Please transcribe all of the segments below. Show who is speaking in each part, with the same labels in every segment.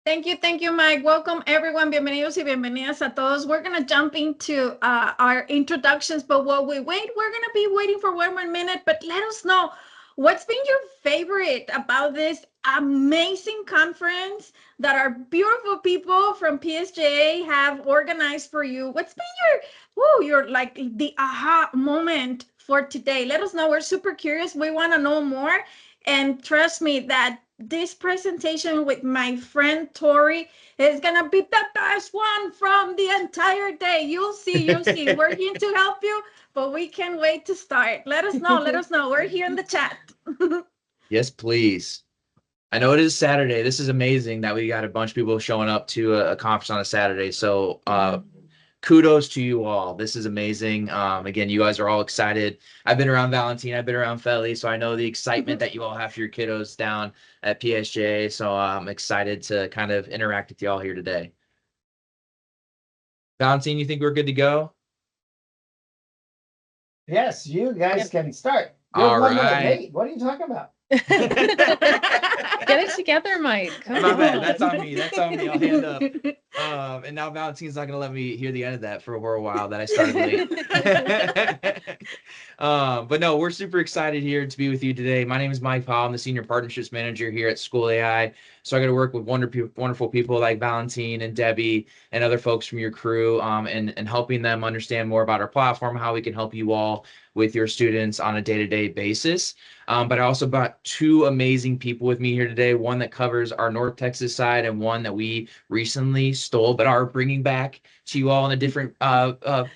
Speaker 1: Thank you, Mike. Welcome, everyone. Bienvenidos y bienvenidas a todos. We're going to jump into our introductions, but while we wait, we're going to be waiting for one more minute, but let us know what's been your favorite about this amazing conference that our beautiful people from PSJA have organized for you. What's been your like the aha moment for today? Let us know. We're super curious. We want to know more. And trust me that this presentation with my friend Tori is gonna be the best one from the entire day. You'll see, you'll see. We're here to help you, but we can't wait to start. Let us know, let us know. We're here in the chat.
Speaker 2: Yes, please. I know it is Saturday. This is amazing that we got a bunch of people showing up to a conference on a Saturday. So kudos to you all. This is amazing. Again, you guys are all excited. I've been around Valentine. I've been around Feli. So I know the excitement that you all have for your kiddos down at PSJA. So I'm excited to kind of interact with you all here today. Valentine, you think we're good to go?
Speaker 3: Yes, you guys can start.
Speaker 2: You're all right.
Speaker 3: What are you talking about?
Speaker 4: Get it together, Mike. Come on.
Speaker 2: That's on me. That's on me. I'll hand up. And now Valentine's not going to let me hear the end of that for a while that I started late. But no, we're super excited here to be with you today. My name is Mike Powell. I'm the Senior Partnerships Manager here at SchoolAI. So I got to work with wonderful people like Valentine and Debbie and other folks from your crew and helping them understand more about our platform, how we can help you all with your students on a day-to-day basis. But I also brought two amazing people with me here today, one that covers our North Texas side and one that we recently stole but are bringing back to you all in a different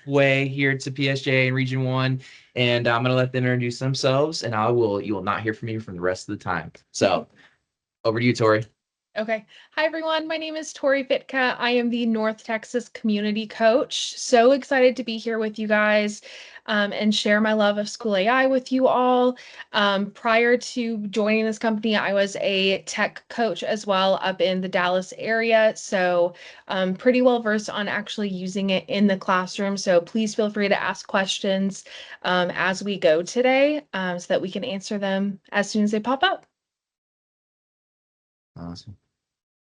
Speaker 2: way here to PSJ and Region 1. And I'm going to let them introduce themselves, and you will not hear from me for the rest of the time. So over to you, Tori.
Speaker 4: Okay. Hi, everyone. My name is Tori Fitka. I am the North Texas Community Coach. So excited to be here with you guys and share my love of SchoolAI with you all. Prior to joining this company, I was a tech coach as well up in the Dallas area. So pretty well versed on actually using it in the classroom. So please feel free to ask questions as we go today so that we can answer them as soon as they pop up.
Speaker 2: Awesome.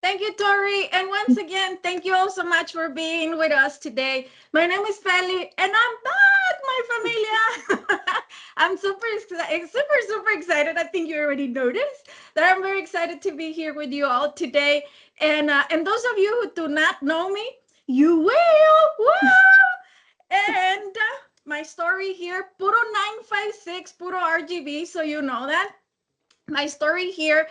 Speaker 1: Thank you, Tori. And once again, thank you all so much for being with us today. My name is Feli, and I'm back, my familia. I'm super excited. I think you already noticed that I'm very excited to be here with you all today. And those of you who do not know me, you will. Woo! And my story here, puro 956, puro RGB, so you know that. My story here,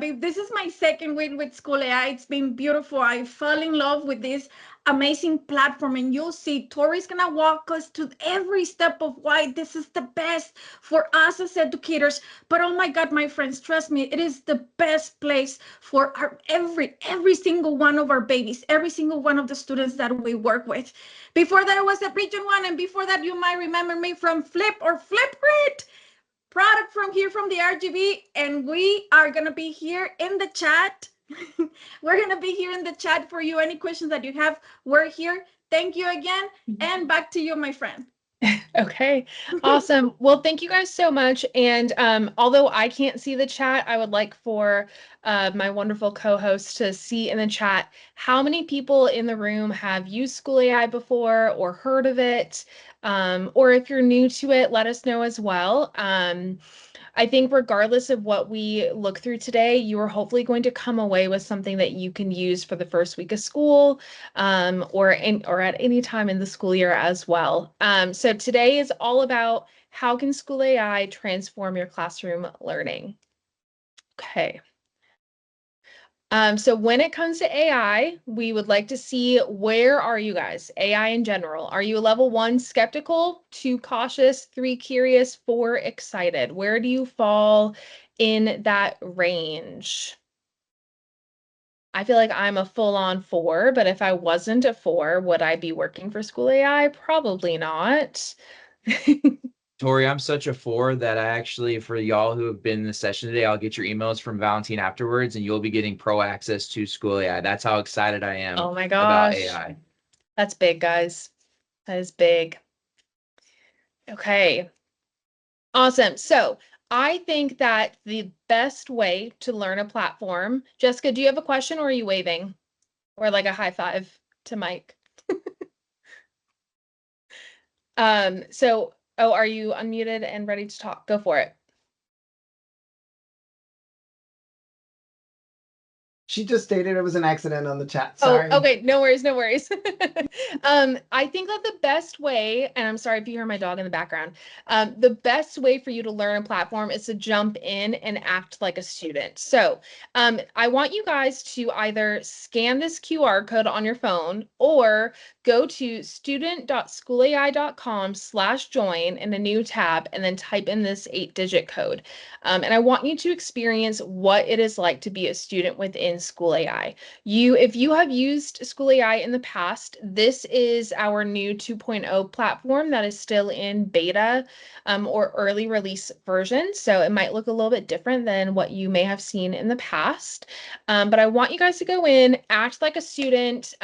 Speaker 1: this is my second week with SchoolAI. It's been beautiful. I fell in love with this amazing platform, and you'll see Tori's gonna walk us to every step of why this is the best for us as educators. But oh my God, my friends, trust me, it is the best place for every single one of our babies, every single one of the students that we work with. Before that, I was at Region 1, and before that, you might remember me from Flipgrid. Product from here from the RGB, and we are going to be here in the chat. We're going to be here in the chat for you. Any questions that you have, we're here. Thank you again, and back to you, my friend.
Speaker 4: Okay, awesome. Well, thank you guys so much. And although I can't see the chat, I would like for my wonderful co-hosts to see in the chat how many people in the room have used SchoolAI before or heard of it. Or if you're new to it, let us know as well. I think regardless of what we look through today, you are hopefully going to come away with something that you can use for the first week of school or at any time in the school year as well. So today is all about how can SchoolAI transform your classroom learning. Okay. So when it comes to AI, we would like to see, where are you guys? AI in general. Are you level 1 skeptical, 2 cautious, 3 curious, 4 excited? Where do you fall in that range? I feel like I'm a full-on 4, but if I wasn't a 4, would I be working for SchoolAI? Probably not.
Speaker 2: Tori, I'm such a 4 that I actually, for y'all who have been in the session today, I'll get your emails from Valentine afterwards, and you'll be getting pro access to SchoolAI. That's how excited I am
Speaker 4: Oh my
Speaker 2: about
Speaker 4: gosh.
Speaker 2: AI.
Speaker 4: That's big, guys. That is big. Okay. Awesome. So I think that the best way to learn a platform, Jessica, do you have a question or are you waving? Or like a high five to Mike? Oh, are you unmuted and ready to talk? Go for it.
Speaker 3: She just stated it was an accident on the chat. Sorry.
Speaker 4: Oh, okay. No worries, no worries. I think that the best way, and I'm sorry if you hear my dog in the background, the best way for you to learn a platform is to jump in and act like a student. So, I want you guys to either scan this QR code on your phone or go to student.schoolai.com/join in a new tab and then type in this 8-digit code. And I want you to experience what it is like to be a student within SchoolAI. If you have used SchoolAI in the past, this is our new 2.0 platform that is still in beta or early release version. So it might look a little bit different than what you may have seen in the past. But I want you guys to go in, act like a student,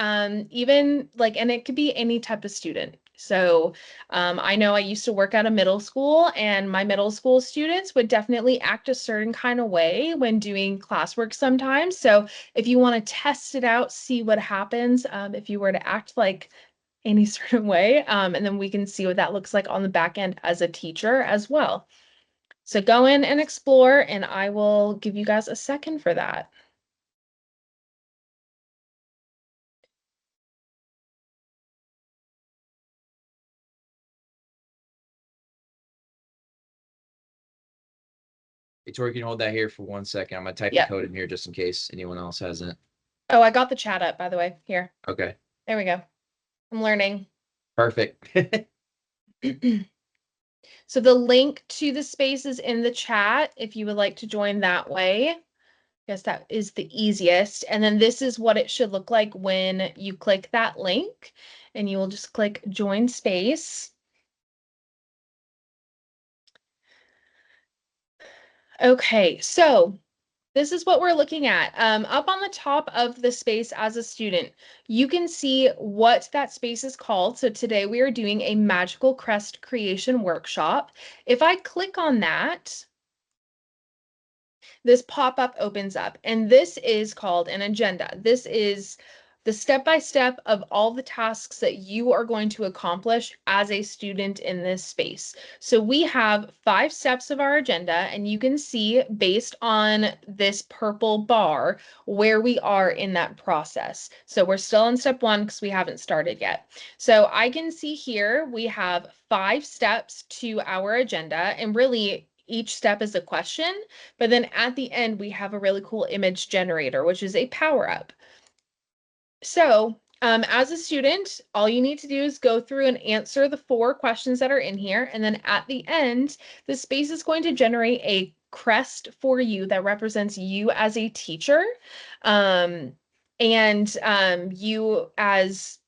Speaker 4: even like, and it could be any type of student. So I know I used to work at a middle school, and my middle school students would definitely act a certain kind of way when doing classwork sometimes. So if you want to test it out, see what happens if you were to act like any certain way, and then we can see what that looks like on the back end as a teacher as well. So go in and explore, and I will give you guys a second for that.
Speaker 2: Victoria, can you hold that here for 1 second? I'm gonna type
Speaker 4: Yeah.
Speaker 2: the code in here just in case anyone else hasn't.
Speaker 4: Oh, I got the chat up, by the way. Here.
Speaker 2: Okay.
Speaker 4: There we go. I'm learning.
Speaker 2: Perfect.
Speaker 4: So the link to the space is in the chat if you would like to join that way. I guess that is the easiest. And then this is what it should look like when you click that link, and you will just click join space. Okay, so this is what we're looking at. Up on the top of the space as a student, you can see what that space is called. So today we are doing a magical crest creation workshop. If I click on that, this pop-up opens up, and this is called an agenda. This is the step-by-step of all the tasks that you are going to accomplish as a student in this space. So we have 5 steps of our agenda, and you can see based on this purple bar where we are in that process. So we're still on step 1 because we haven't started yet. So I can see here we have 5 steps to our agenda, and really each step is a question, but then at the end, we have a really cool image generator, which is a power up. So as a student, all you need to do is go through and answer the 4 questions that are in here. And then at the end, the space is going to generate a crest for you that represents you as a teacher and you as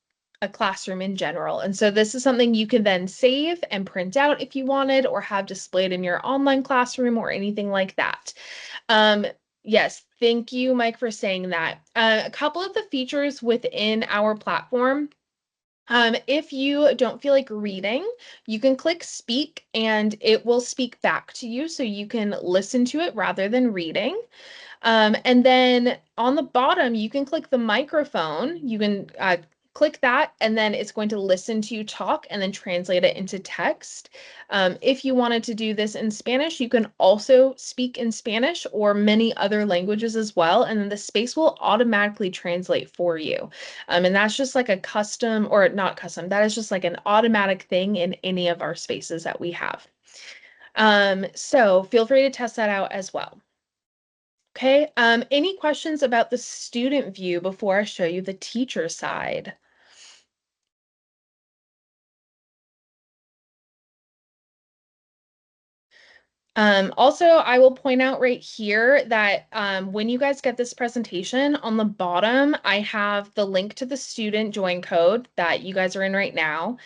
Speaker 4: a classroom in general. And so this is something you can then save and print out if you wanted, or have displayed in your online classroom or anything like that. Yes, thank you, Mike, for saying that. A couple of the features within our platform. If you don't feel like reading, you can click speak and it will speak back to you, so you can listen to it rather than reading. And then on the bottom, you can click the microphone. You can click that, and then it's going to listen to you talk and then translate it into text. If you wanted to do this in Spanish, you can also speak in Spanish or many other languages as well, and then the space will automatically translate for you. And that's just like a custom, or not custom, that is just like an automatic thing in any of our spaces that we have. So feel free to test that out as well. Okay, any questions about the student view before I show you the teacher side? Also, I will point out right here that when you guys get this presentation, on the bottom, I have the link to the student join code that you guys are in right now.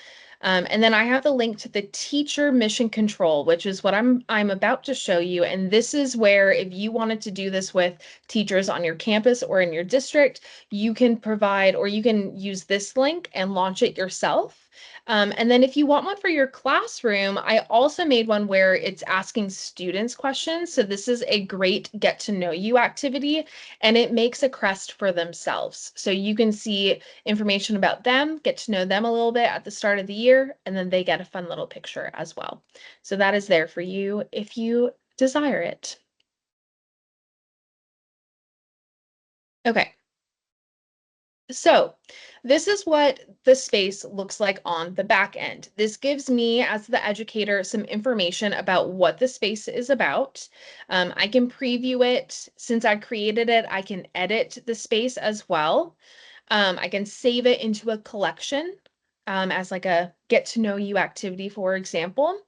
Speaker 4: And then I have the link to the teacher mission control, which is what I'm about to show you. And this is where, if you wanted to do this with teachers on your campus or in your district, you can provide, or you can use this link and launch it yourself. And then if you want one for your classroom, I also made one where it's asking students questions. So this is a great get to know you activity, and it makes a crest for themselves. So you can see information about them, get to know them a little bit at the start of the year, and then they get a fun little picture as well. So that is there for you if you desire it. Okay. So this is what the space looks like on the back end. This gives me, as the educator, some information about what the space is about. I can preview it. Since I created it, I can edit the space as well. I can save it into a collection as like a get to know you activity, for example.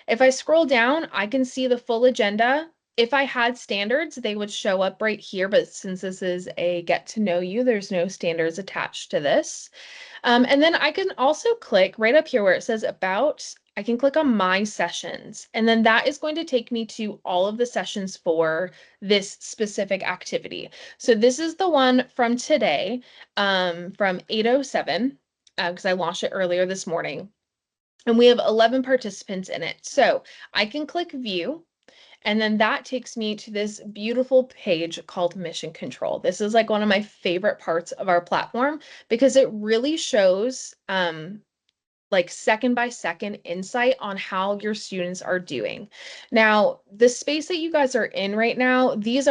Speaker 4: If I scroll down, I can see the full agenda. If I had standards, they would show up right here, but since this is a get to know you, there's no standards attached to this. And then I can also click right up here where it says about. I can click on my sessions, and then that is going to take me to all of the sessions for this specific activity. So this is the one from today, from 8:07, because I launched it earlier this morning. And we have 11 participants in it. So I can click view, and then that takes me to this beautiful page called Mission Control. This is like one of my favorite parts of our platform because it really shows like second by second insight on how your students are doing. Now, the space that you guys are in right now, this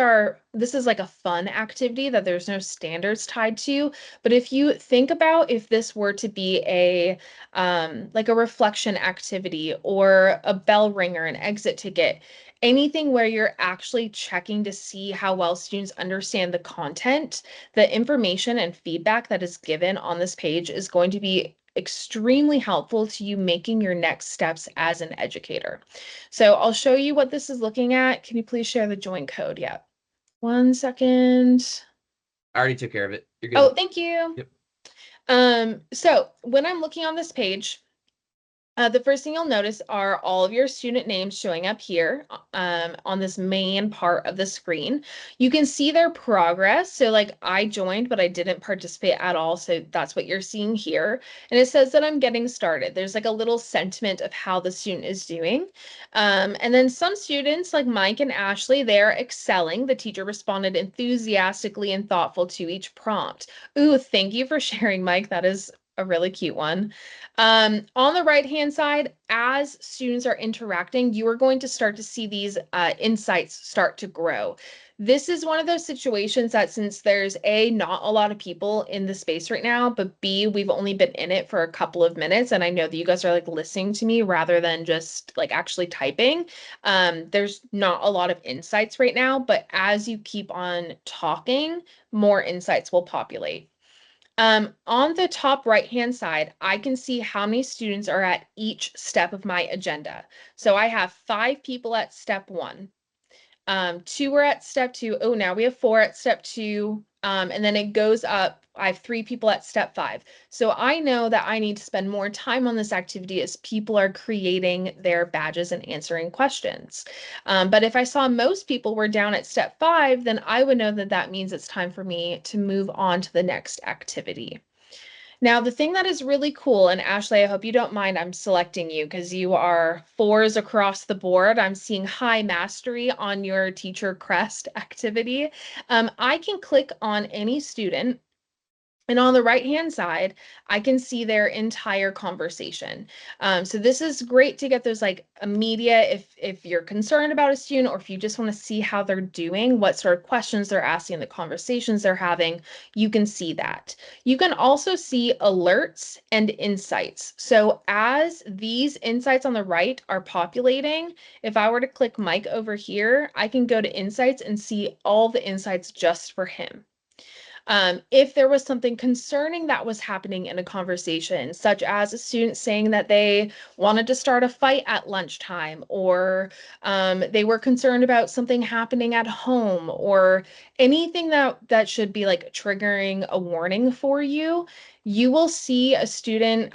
Speaker 4: is like a fun activity that there's no standards tied to. But if you think about if this were to be a like a reflection activity or a bell ringer, an exit ticket, anything where you're actually checking to see how well students understand the content, the information and feedback that is given on this page is going to be extremely helpful to you making your next steps as an educator. So I'll show you what this is looking at. Can you please share the join code? Yeah. 1 second.
Speaker 2: I already took care of it. You're good.
Speaker 4: Oh, thank you.
Speaker 2: Yep.
Speaker 4: So when I'm looking on this page, the first thing you'll notice are all of your student names showing up here on this main part of the screen. You can see their progress. So like I joined, but I didn't participate at all. So that's what you're seeing here. And it says that I'm getting started. There's like a little sentiment of how the student is doing. And then some students like Mike and Ashley, they're excelling. The teacher responded enthusiastically and thoughtful to each prompt. Ooh, thank you for sharing, Mike. That is a really cute one. On the right-hand side, as students are interacting, you are going to start to see these insights start to grow. This is one of those situations that since there's A, not a lot of people in the space right now, but B, we've only been in it for a couple of minutes, and I know that you guys are like listening to me rather than just like actually typing. There's not a lot of insights right now, but as you keep on talking, more insights will populate. On the top right-hand side, I can see how many students are at each step of my agenda. So I have 5 people at step 1. 2 are at step 2. Oh, now we have 4 at step 2. And then it goes up. I have 3 people at step 5. So I know that I need to spend more time on this activity as people are creating their badges and answering questions. But if I saw most people were down at step 5, then I would know that that means it's time for me to move on to the next activity. Now, the thing that is really cool, and Ashley, I hope you don't mind, I'm selecting you because you are 4s across the board. I'm seeing high mastery on your teacher crest activity. I can click on any student. And on the right-hand side, I can see their entire conversation. So this is great to get those like immediate, if you're concerned about a student or if you just want to see how they're doing, what sort of questions they're asking, the conversations they're having, you can see that. You can also see alerts and insights. So as these insights on the right are populating, if I were to click Mike over here, I can go to insights and see all the insights just for him. If there was something concerning that was happening in a conversation, such as a student saying that they wanted to start a fight at lunchtime, or they were concerned about something happening at home, or anything that should be like triggering a warning for you, you will see a student.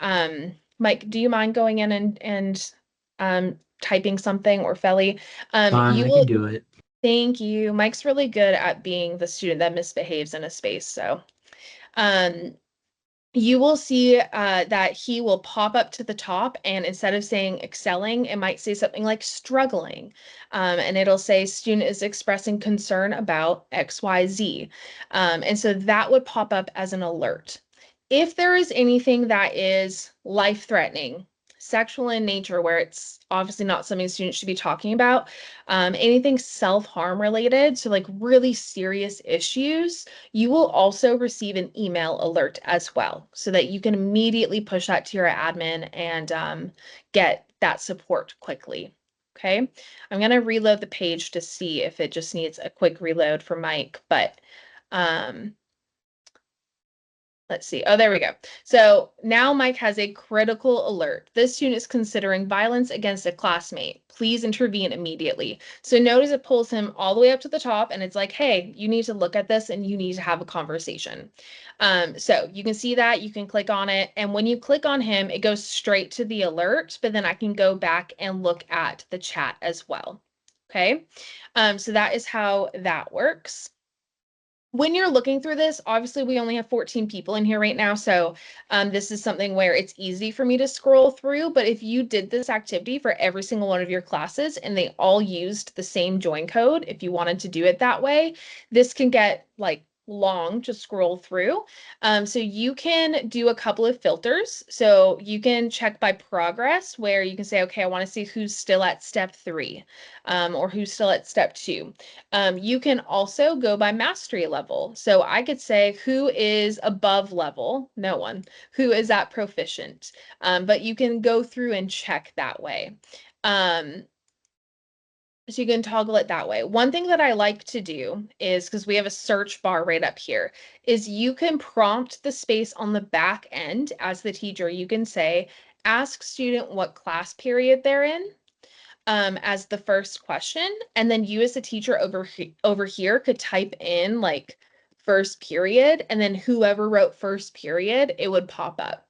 Speaker 4: Mike, do you mind going in and typing something, or Feli?
Speaker 5: Fine,
Speaker 4: You
Speaker 5: I
Speaker 4: will.
Speaker 5: can do it.
Speaker 4: Thank you. Mike's really good at being the student that misbehaves in a space. So, um, you will see that he will pop up to the top, and instead of saying excelling, it might say something like struggling. And it'll say student is expressing concern about XYZ. And so that would pop up as an alert. If there is anything that is life-threatening, sexual in nature, where it's obviously not something students should be talking about, anything self-harm related, so like really serious issues, you will also receive an email alert as well, so that you can immediately push that to your admin and get that support quickly. Okay, I'm going to reload the page to see if it just needs a quick reload for Mike, but let's see. Oh, there we go. So now Mike has a critical alert. This student is considering violence against a classmate. Please intervene immediately. So notice it pulls him all the way up to the top, and it's like, hey, you need to look at this and you need to have a conversation. So you can see that, you can click on it. And when you click on him, it goes straight to the alert, but then I can go back and look at the chat as well. Okay. So that is how that works. When you're looking through this, obviously we only have 14 people in here right now, so this is something where it's easy for me to scroll through, but if you did this activity for every single one of your classes and they all used the same join code, if you wanted to do it that way, this can get like long to scroll through. So you can do a couple of filters. So you can check by progress, where you can say, okay, I want to see who's still at step 3 or who's still at step 2. You can also go by mastery level. So I could say who is above level, no one, who is at proficient. But you can go through and check that way. So you can toggle it that way. One thing that I like to do is, because we have a search bar right up here, is you can prompt the space on the back end as the teacher. You can say, ask student what class period they're in. As the first question, and then you as a teacher over here could type in like first period, and then whoever wrote first period, it would pop up.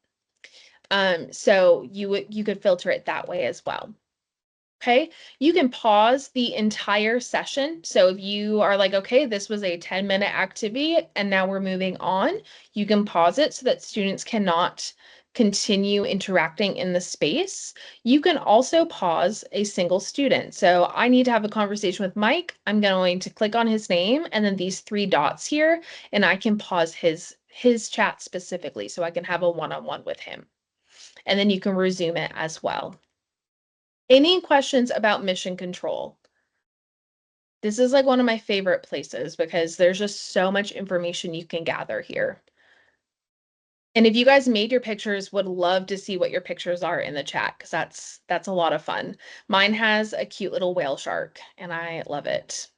Speaker 4: So you could filter it that way as well. Okay, you can pause the entire session. So if you are like, okay, this was a 10-minute activity and now we're moving on, you can pause it so that students cannot continue interacting in the space. You can also pause a single student. So I need to have a conversation with Mike. I'm going to click on his name and then these 3 dots here, and I can pause his chat specifically so I can have a one-on-one with him. And then you can resume it as well. Any questions about mission control? This is like one of my favorite places because there's just so much information you can gather here. And if you guys made your pictures, would love to see what your pictures are in the chat, because that's a lot of fun. Mine has a cute little whale shark and I love it.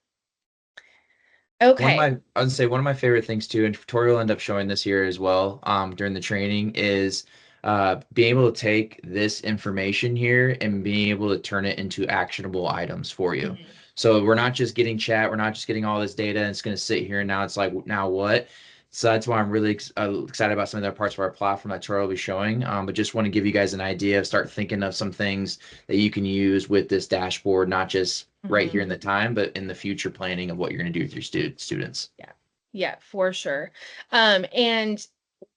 Speaker 4: Okay.
Speaker 2: I would say one of my favorite things too, and Tori will end up showing this here as well during the training, is being able to take this information here and being able to turn it into actionable items for you.
Speaker 4: Mhm.
Speaker 2: So we're not just getting chat, we're not just getting all this data and it's going to sit here and now it's like, now what? So that's why I'm really excited about some of the parts of our platform that Tori will be showing. But just want to give you guys an idea, start thinking of some things that you can use with this dashboard, not just right here in the time, but in the future planning of what you're going to do with your students.
Speaker 4: Yeah, for sure. And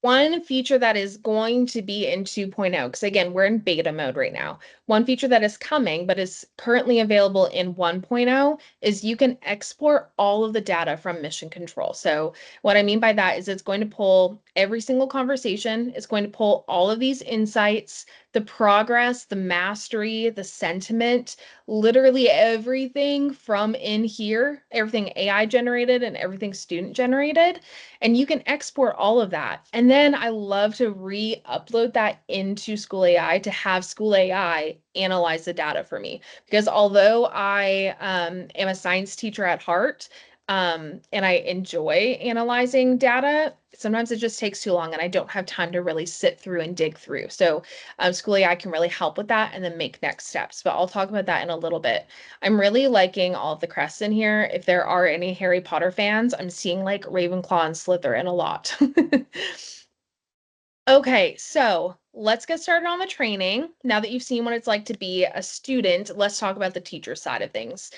Speaker 4: one feature that is going to be in 2.0, because again, we're in beta mode right now. One feature that is coming, but is currently available in 1.0, is you can export all of the data from Mission Control. So what I mean by that is it's going to pull every single conversation. It's going to pull all of these insights, the progress, the mastery, the sentiment, literally everything from in here, everything AI generated and everything student generated. And you can export all of that. And then I love to re-upload that into SchoolAI to have SchoolAI analyze the data for me. Because although I am a science teacher at heart, and I enjoy analyzing data, sometimes it just takes too long and I don't have time to really sit through and dig through. So SchoolAI can really help with that and then make next steps. But I'll talk about that in a little bit. I'm really liking all of the crests in here. If there are any Harry Potter fans, I'm seeing like Ravenclaw and Slytherin a lot. Okay, so let's get started on the training. Now that you've seen what it's like to be a student, let's talk about the teacher side of things.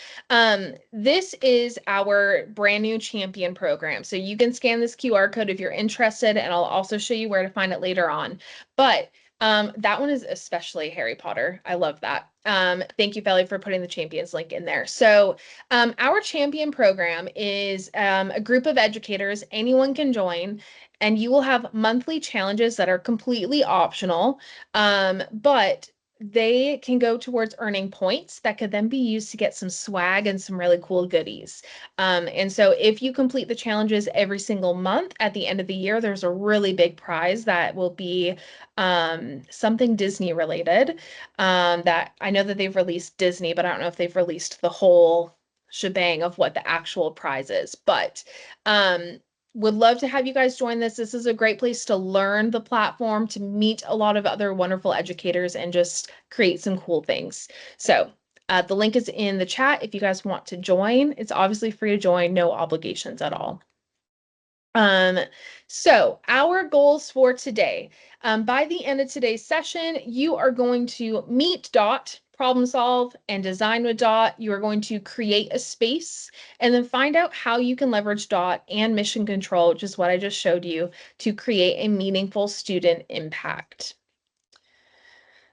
Speaker 4: This is our brand new champion program. So you can scan this QR code if you're interested, and I'll also show you where to find it later on. But that one is especially Harry Potter. I love that. Thank you, Felly, for putting the champions link in there. So our champion program is a group of educators, anyone can join, and you will have monthly challenges that are completely optional, but they can go towards earning points that could then be used to get some swag and some really cool goodies. And so if you complete the challenges every single month, at the end of the year, there's a really big prize that will be something Disney related. That I know that they've released Disney, but I don't know if they've released the whole shebang of what the actual prize is. But would love to have you guys join this. This is a great place to learn the platform, to meet a lot of other wonderful educators, and just create some cool things. So the link is in the chat if you guys want to join. It's obviously free to join, no obligations at all. So our goals for today, by the end of today's session, you are going to meet Dot, problem solve, and design with Dot. You are going to create a space and then find out how you can leverage Dot and mission control, which is what I just showed you, to create a meaningful student impact.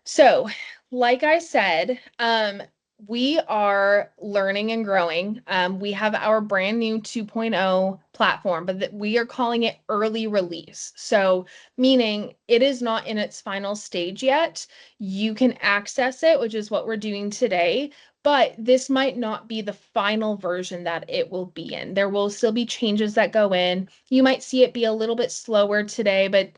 Speaker 4: So, like I said, we are learning and growing. We have our brand new 2.0 platform, but we are calling it early release. So meaning it is not in its final stage yet. You can access it, which is what we're doing today, but this might not be the final version that it will be in. There will still be changes that go in. You might see it be a little bit slower today, but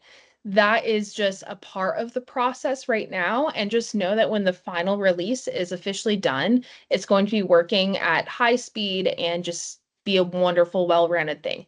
Speaker 4: that is just a part of the process right now. And just know that when the final release is officially done, it's going to be working at high speed and just be a wonderful, well-rounded thing.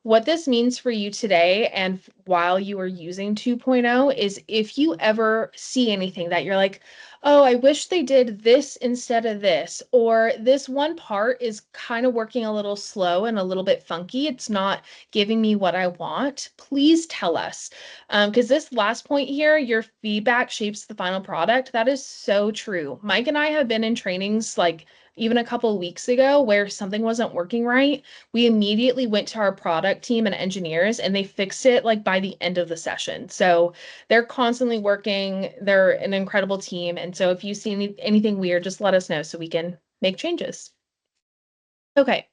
Speaker 4: What this means for you today and while you are using 2.0 is if you ever see anything that you're like, oh, I wish they did this instead of this, or this one part is kind of working a little slow and a little bit funky, it's not giving me what I want, please tell us. Because this last point here, your feedback shapes the final product. That is so true. Mike and I have been in trainings like even a couple of weeks ago where something wasn't working right. We immediately went to our product team and engineers and they fixed it like by the end of the session. So they're constantly working. They're an incredible team. And so if you see anything weird, just let us know so we can make changes. Okay.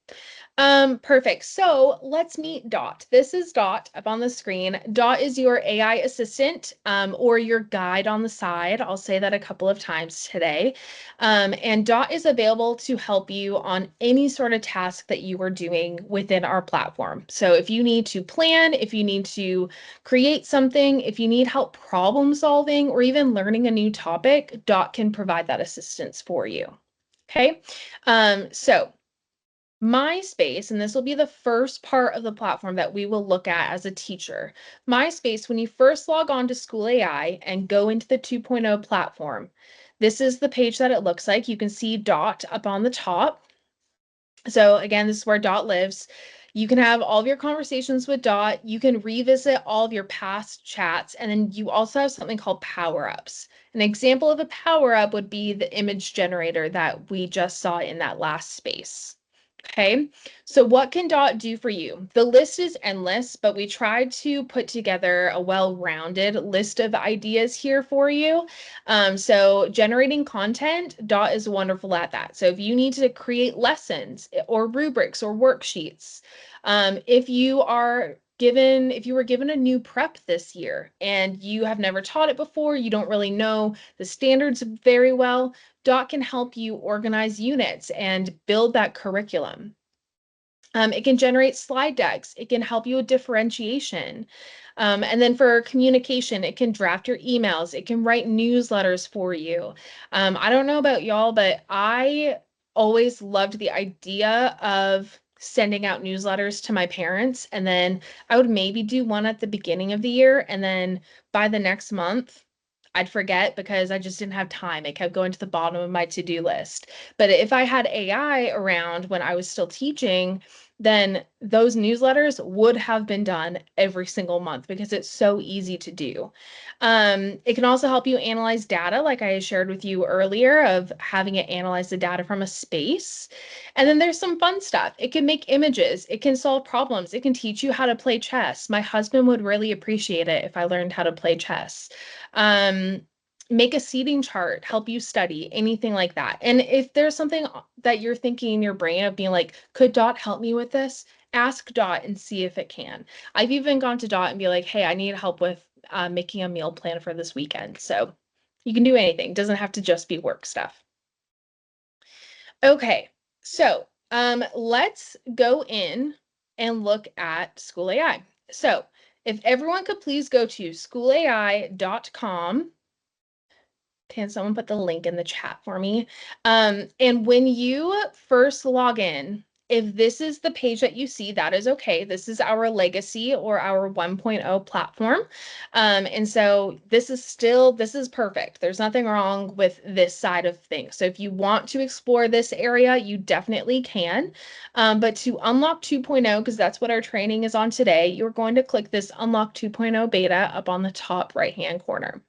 Speaker 4: Perfect. So let's meet Dot. This is Dot up on the screen. Dot is your AI assistant, or your guide on the side. I'll say that a couple of times today. And Dot is available to help you on any sort of task that you are doing within our platform. So if you need to plan, if you need to create something, if you need help problem solving, or even learning a new topic, Dot can provide that assistance for you. Okay. So my space, and this will be the first part of the platform that we will look at as a teacher. My space, when you first log on to SchoolAI and go into the 2.0 platform, this is the page that it looks like. You can see Dot up on the top. So again, this is where Dot lives. You can have all of your conversations with Dot. You can revisit all of your past chats. And then you also have something called power-ups. An example of a power-up would be the image generator that we just saw in that last space. Okay, so what can Dot do for you? The list is endless, but we tried to put together a well-rounded list of ideas here for you. So generating content, Dot is wonderful at that. So if you need to create lessons or rubrics or worksheets, if you were given a new prep this year and you have never taught it before, you don't really know the standards very well, Dot can help you organize units and build that curriculum. It can generate slide decks. It can help you with differentiation. And then for communication, it can draft your emails. It can write newsletters for you. I don't know about y'all, but I always loved the idea of sending out newsletters to my parents. And then I would maybe do one at the beginning of the year. And then by the next month, I'd forget because I just didn't have time. It kept going to the bottom of my to-do list. But if I had AI around when I was still teaching, then those newsletters would have been done every single month because it's so easy to do. It can also help you analyze data, like I shared with you earlier, of having it analyze the data from a space. And then there's some fun stuff. It can make images, it can solve problems, it can teach you how to play chess. My husband would really appreciate it if I learned how to play chess. Make a seating chart, help you study, anything like that. And if there's something that you're thinking in your brain of being like, could Dot help me with this? Ask Dot and see if it can. I've even gone to Dot and be like, hey, I need help with making a meal plan for this weekend. So you can do anything. It doesn't have to just be work stuff. Okay, so let's go in and look at SchoolAI. So if everyone could please go to schoolai.com. Can someone put the link in the chat for me? And when you first log in, if this is the page that you see, that is okay. This is our legacy or our 1.0 platform. And so this is perfect. There's nothing wrong with this side of things. So if you want to explore this area, you definitely can. But to unlock 2.0, because that's what our training is on today, you're going to click this unlock 2.0 beta up on the top right-hand corner.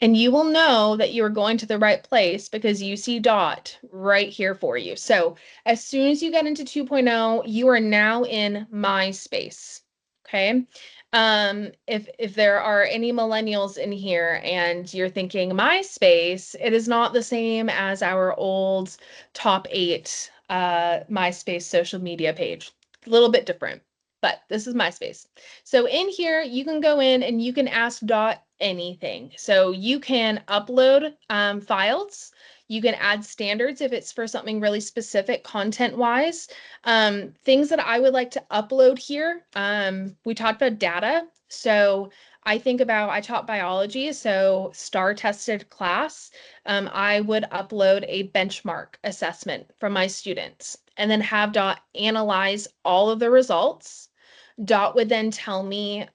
Speaker 4: And you will know that you are going to the right place because you see Dot right here for you. So as soon as you get into 2.0, you are now in My Space. Okay. If there are any millennials in here and you're thinking MySpace, it is not the same as our old top 8 MySpace social media page. A little bit different, but this is MySpace. So in here, you can go in and you can ask Dot anything. So you can upload files. You can add standards if it's for something really specific content-wise. Things that I would like to upload here. We talked about data. So I taught biology, so STAR-tested class. I would upload a benchmark assessment from my students and then have Dot analyze all of the results. Dot would then tell me,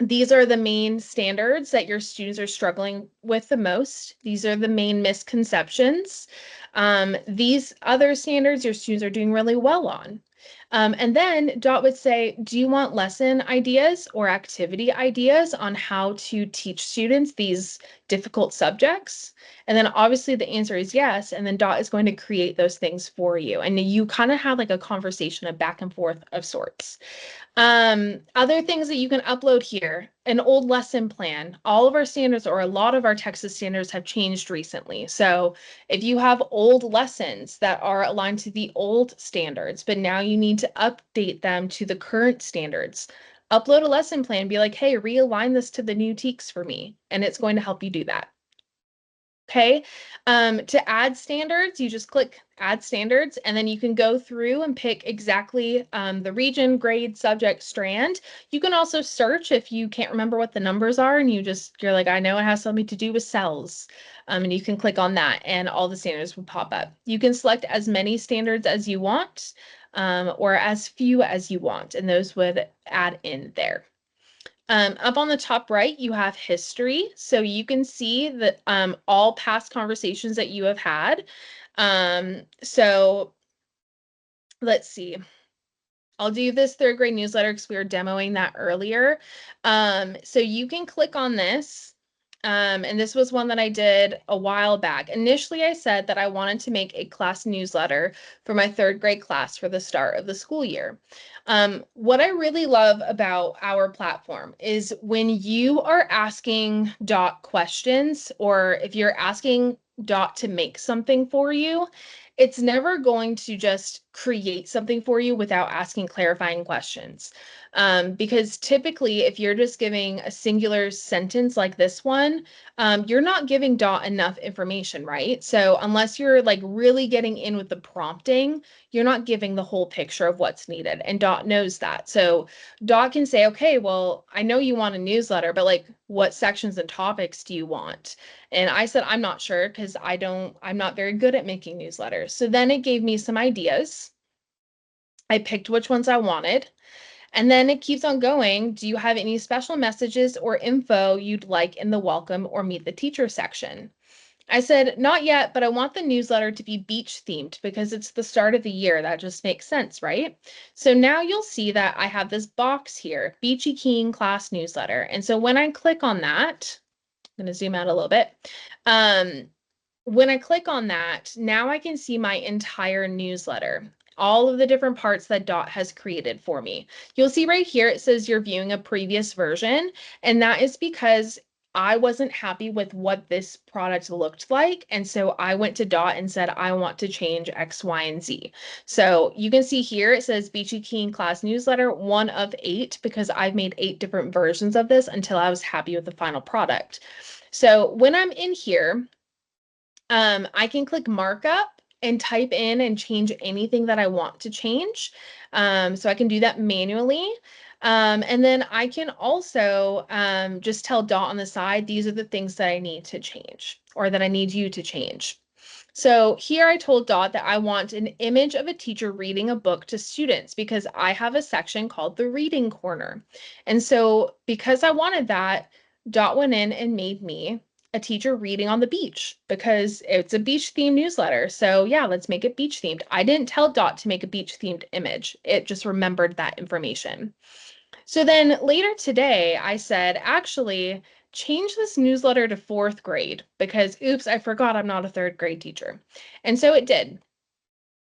Speaker 4: these are the main standards that your students are struggling with the most. These are the main misconceptions. These other standards your students are doing really well on. And then Dot would say, do you want lesson ideas or activity ideas on how to teach students these difficult subjects? And then obviously the answer is yes. And then Dot is going to create those things for you. And you kind of have like a conversation, a back and forth of sorts. Other things that you can upload here, an old lesson plan. All of our standards or a lot of our Texas standards have changed recently. So if you have old lessons that are aligned to the old standards, but now you need to update them to the current standards, upload a lesson plan, be like, hey, realign this to the new TEKS for me. And it's going to help you do that. Okay, to add standards, you just click add standards, and then you can go through and pick exactly the region, grade, subject, strand. You can also search if you can't remember what the numbers are and you're like, I know it has something to do with cells. And you can click on that and all the standards will pop up. You can select as many standards as you want or as few as you want, and those would add in there. Up on the top right, you have history. So you can see that all past conversations that you have had. So let's see. I'll do this third grade newsletter because we were demoing that earlier. So you can click on this. And this was one that I did a while back. Initially, I said that I wanted to make a class newsletter for my third grade class for the start of the school year. What I really love about our platform is when you are asking Dot questions, or if you're asking Dot to make something for you, it's never going to just create something for you without asking clarifying questions. Because typically, if you're just giving a singular sentence like this one, you're not giving Dot enough information, right? So unless you're like really getting in with the prompting, you're not giving the whole picture of what's needed. And Dot knows that. So Dot can say, okay, well, I know you want a newsletter, but like what sections and topics do you want? And I said, I'm not sure because I'm not very good at making newsletters. So then it gave me some ideas. I picked which ones I wanted. And then it keeps on going. Do you have any special messages or info you'd like in the welcome or meet the teacher section? I said, not yet, but I want the newsletter to be beach themed because it's the start of the year. That just makes sense, right? So now you'll see that I have this box here, Beachy Keen class newsletter. And so when I click on that, I'm going to zoom out a little bit. When I click on that, now I can see my entire newsletter, all of the different parts that Dot has created for me. You'll see right here, it says you're viewing a previous version, and that is because I wasn't happy with what this product looked like. And so I went to Dot and said, I want to change X, Y, and Z. So you can see here, it says Beachy Keen class newsletter, 1 of 8, because I've made 8 different versions of this until I was happy with the final product. So when I'm in here, I can click markup and type in and change anything that I want to change. So I can do that manually. And then I can also just tell Dot on the side, these are the things that I need to change or that I need you to change. So here I told Dot that I want an image of a teacher reading a book to students because I have a section called the reading corner. And so because I wanted that, Dot went in and made me a teacher reading on the beach because it's a beach themed newsletter. So yeah, let's make it beach themed. I didn't tell Dot to make a beach themed image. It just remembered that information. So then later today, I said, actually, change this newsletter to 4th grade because oops, I forgot I'm not a 3rd grade teacher. And so it did.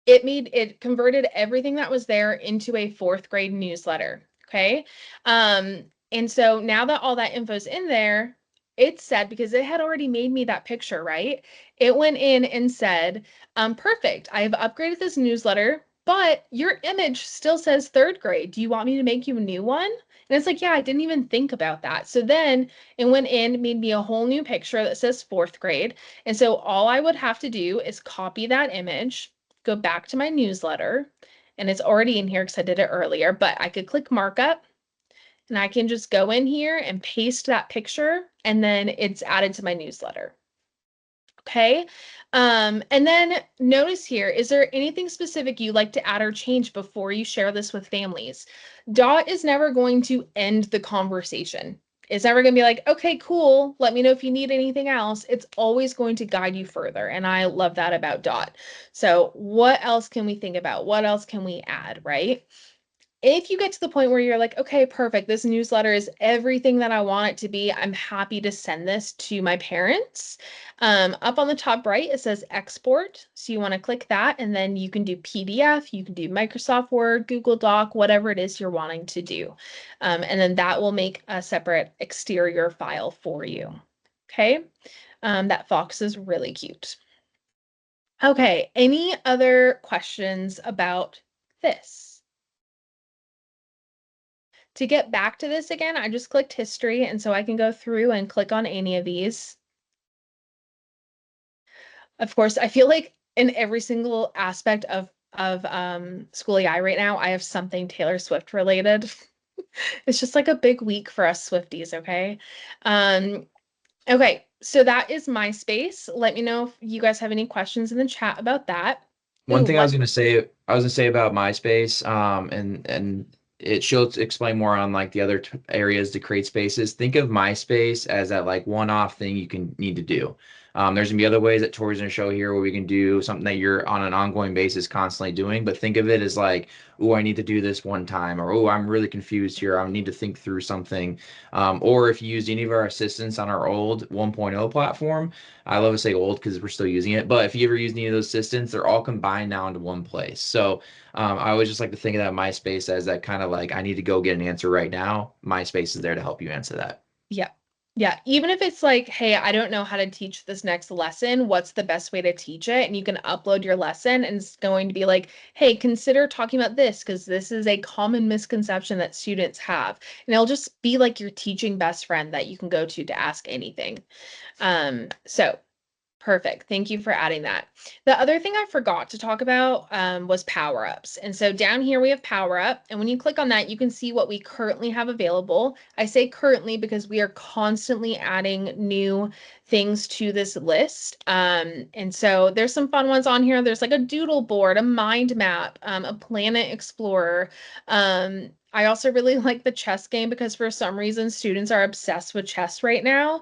Speaker 4: It converted everything that was there into a 4th grade newsletter. Okay. And so now that all that info's in there, it said, because it had already made me that picture, right? It went in and said, perfect. I have upgraded this newsletter, but your image still says 3rd grade. Do you want me to make you a new one? And it's like, yeah, I didn't even think about that. So then it went in, made me a whole new picture that says 4th grade. And so all I would have to do is copy that image, go back to my newsletter, and it's already in here because I did it earlier, but I could click markup and I can just go in here and paste that picture and then it's added to my newsletter. Okay. And then notice here, is there anything specific you like to add or change before you share this with families? Dot is never going to end the conversation. It's never going to be like, okay, cool. Let me know if you need anything else. It's always going to guide you further. And I love that about Dot. So what else can we think about? What else can we add, right? If you get to the point where you're like, okay, perfect, this newsletter is everything that I want it to be, I'm happy to send this to my parents. Up on the top right, it says export. So you want to click that and then you can do PDF, you can do Microsoft Word, Google Doc, whatever it is you're wanting to do. And then that will make a separate exterior file for you. Okay, that fox is really cute. Okay, any other questions about this? To get back to this again, I just clicked history, and so I can go through and click on any of these. Of course, I feel like in every single aspect of SchoolAI right now, I have something Taylor Swift related. It's just like a big week for us Swifties, okay? Okay, so that is MySpace. Let me know if you guys have any questions in the chat about that.
Speaker 2: One
Speaker 4: Ooh,
Speaker 2: thing I was gonna say about MySpace, and it should explain more on like the other areas to create spaces. Think of MySpace as that like one-off thing you can need to do. There's gonna be other ways that Tori's gonna show here where we can do something that you're on an ongoing basis constantly doing, but think of it as like, oh, I need to do this one time, or oh, I'm really confused here. I need to think through something. Or if you used any of our assistants on our old 1.0 platform, I love to say old because we're still using it, but if you ever use any of those assistants, they're all combined now into one place. So I always just like to think of that MySpace as that kind of like, I need to go get an answer right now. MySpace is there to help you answer that.
Speaker 4: Yeah. Yeah. Even if it's like, hey, I don't know how to teach this next lesson, what's the best way to teach it? And you can upload your lesson and it's going to be like, hey, consider talking about this because this is a common misconception that students have. And it'll just be like your teaching best friend that you can go to ask anything. So perfect. Thank you for adding that. The other thing I forgot to talk about was power-ups. And so down here we have power-up. And when you click on that, you can see what we currently have available. I say currently because we are constantly adding new things to this list. And so there's some fun ones on here. There's like a doodle board, a mind map, a planet explorer. I also really like the chess game because for some reason students are obsessed with chess right now.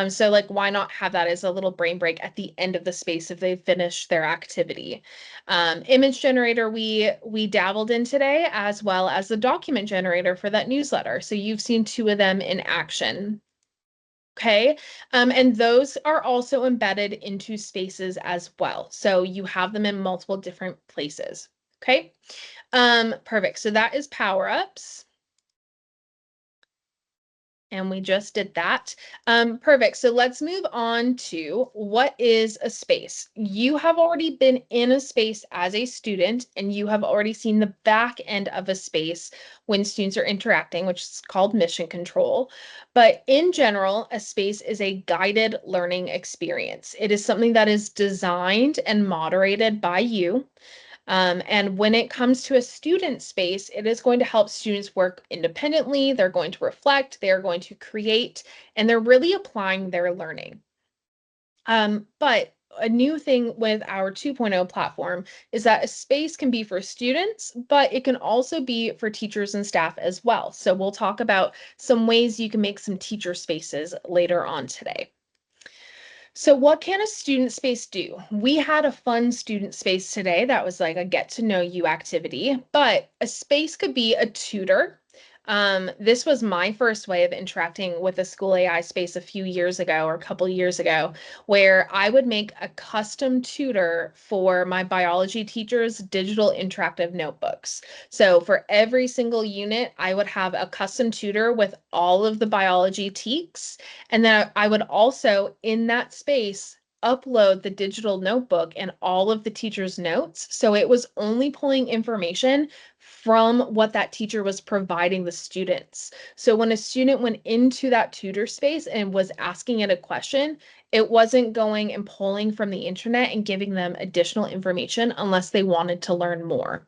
Speaker 4: So like why not have that as a little brain break at the end of the space if they finish their activity. Image generator we dabbled in today, as well as the document generator for that newsletter. So you've seen two of them in action. Okay, and those are also embedded into spaces as well. So you have them in multiple different places. Okay, perfect. So that is power ups. And we just did that. Perfect. So let's move on to what is a space. You have already been in a space as a student, and you have already seen the back end of a space when students are interacting, which is called mission control. But in general, a space is a guided learning experience. It is something that is designed and moderated by you. And when it comes to a student space, it is going to help students work independently. They're going to reflect, they're going to create, and they're really applying their learning. But a new thing with our 2.0 platform is that a space can be for students, but it can also be for teachers and staff as well. So we'll talk about some ways you can make some teacher spaces later on today. So what can a student space do? We had a fun student space today that was like a get to know you activity, but a space could be a tutor. This was my first way of interacting with a SchoolAI space a few years ago or a couple years ago, where I would make a custom tutor for my biology teacher's digital interactive notebooks. So for every single unit, I would have a custom tutor with all of the biology teaks. And then I would also, in that space, upload the digital notebook and all of the teacher's notes. So it was only pulling information from what that teacher was providing the students. So when a student went into that tutor space and was asking it a question, it wasn't going and pulling from the internet and giving them additional information unless they wanted to learn more.